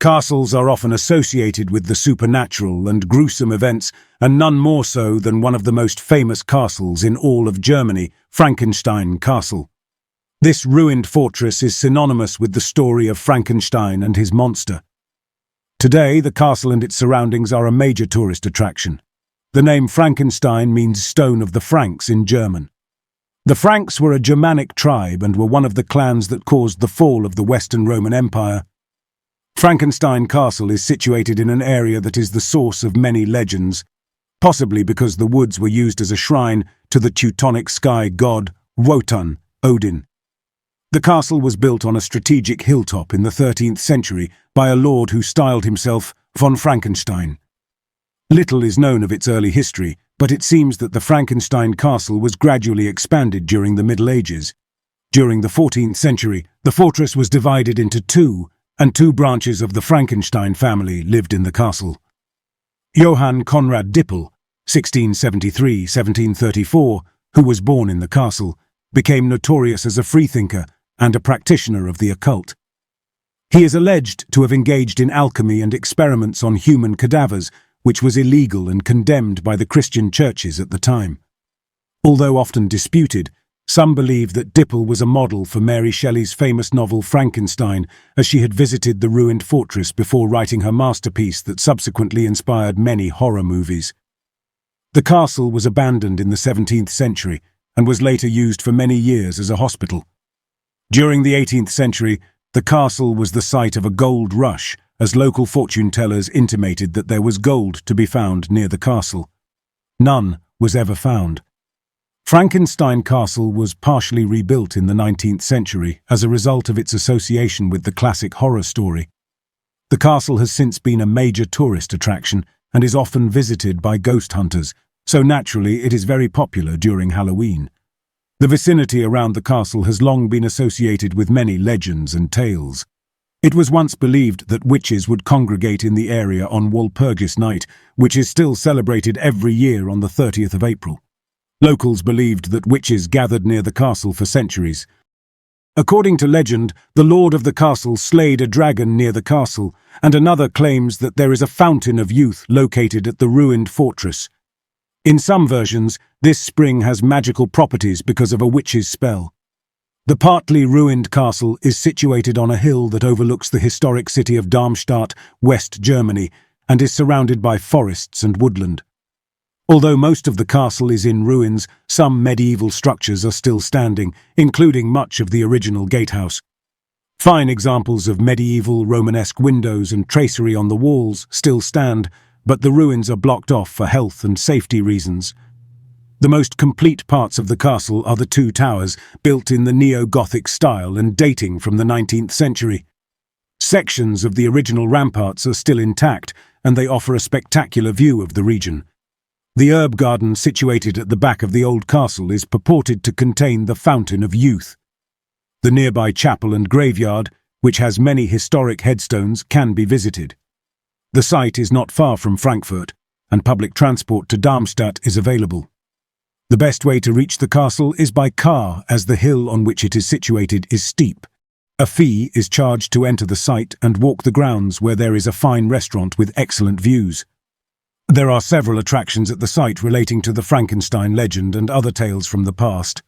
Castles are often associated with the supernatural and gruesome events, and none more so than one of the most famous castles in all of Germany, Frankenstein Castle. This ruined fortress is synonymous with the story of Frankenstein and his monster. Today, the castle and its surroundings are a major tourist attraction. The name Frankenstein means stone of the Franks in German. The Franks were a Germanic tribe and were one of the clans that caused the fall of the Western Roman Empire. Frankenstein Castle is situated in an area that is the source of many legends, possibly because the woods were used as a shrine to the Teutonic sky god Wotan, Odin. The castle was built on a strategic hilltop in the 13th century by a lord who styled himself von Frankenstein. Little is known of its early history, but it seems that the Frankenstein Castle was gradually expanded during the Middle Ages. During the 14th century, the fortress was divided into two, and two branches of the Frankenstein family lived in the castle. Johann Conrad Dippel, 1673–1734, who was born in the castle, became notorious as a freethinker and a practitioner of the occult. He is alleged to have engaged in alchemy and experiments on human cadavers, which was illegal and condemned by the Christian churches at the time. Although often disputed, some believe that Dippel was a model for Mary Shelley's famous novel Frankenstein, as she had visited the ruined fortress before writing her masterpiece that subsequently inspired many horror movies. The castle was abandoned in the 17th century and was later used for many years as a hospital. During the 18th century, the castle was the site of a gold rush, as local fortune-tellers intimated that there was gold to be found near the castle. None was ever found. Frankenstein Castle was partially rebuilt in the 19th century as a result of its association with the classic horror story. The castle has since been a major tourist attraction and is often visited by ghost hunters, so naturally it is very popular during Halloween. The vicinity around the castle has long been associated with many legends and tales. It was once believed that witches would congregate in the area on Walpurgis Night, which is still celebrated every year on the 30th of April. Locals believed that witches gathered near the castle for centuries. According to legend, the lord of the castle slayed a dragon near the castle, and another claims that there is a fountain of youth located at the ruined fortress. In some versions, this spring has magical properties because of a witch's spell. The partly ruined castle is situated on a hill that overlooks the historic city of Darmstadt, West Germany, and is surrounded by forests and woodland. Although most of the castle is in ruins, some medieval structures are still standing, including much of the original gatehouse. Fine examples of medieval Romanesque windows and tracery on the walls still stand, but the ruins are blocked off for health and safety reasons. The most complete parts of the castle are the two towers, built in the neo-Gothic style and dating from the 19th century. Sections of the original ramparts are still intact, and they offer a spectacular view of the region. The herb garden situated at the back of the old castle is purported to contain the Fountain of Youth. The nearby chapel and graveyard, which has many historic headstones, can be visited. The site is not far from Frankfurt, and public transport to Darmstadt is available. The best way to reach the castle is by car, as the hill on which it is situated is steep. A fee is charged to enter the site and walk the grounds, where there is a fine restaurant with excellent views. There are several attractions at the site relating to the Frankenstein legend and other tales from the past.